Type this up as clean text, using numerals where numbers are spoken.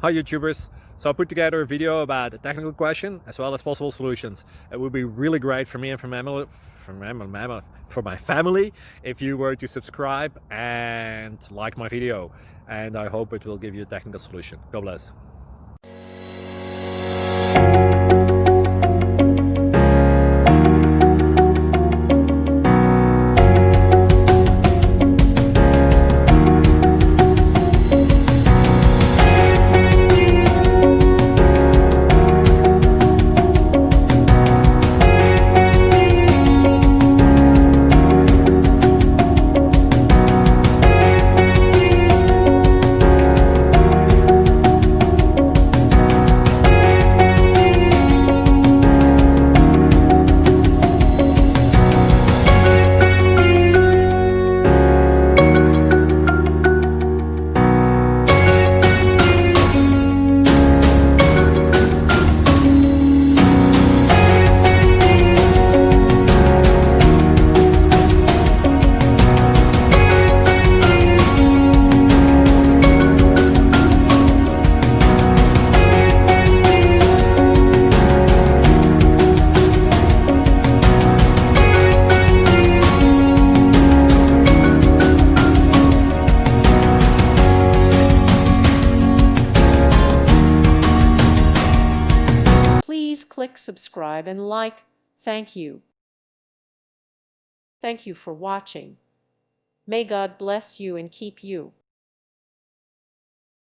Hi YouTubers! So I put together a video about a technical question as well as possible solutions. It would be really great for me and for my family if you were to subscribe and like my video, and I hope it will give you a technical solution. God bless. Please click subscribe and like. Thank you. Thank you for watching. May God bless you and keep you.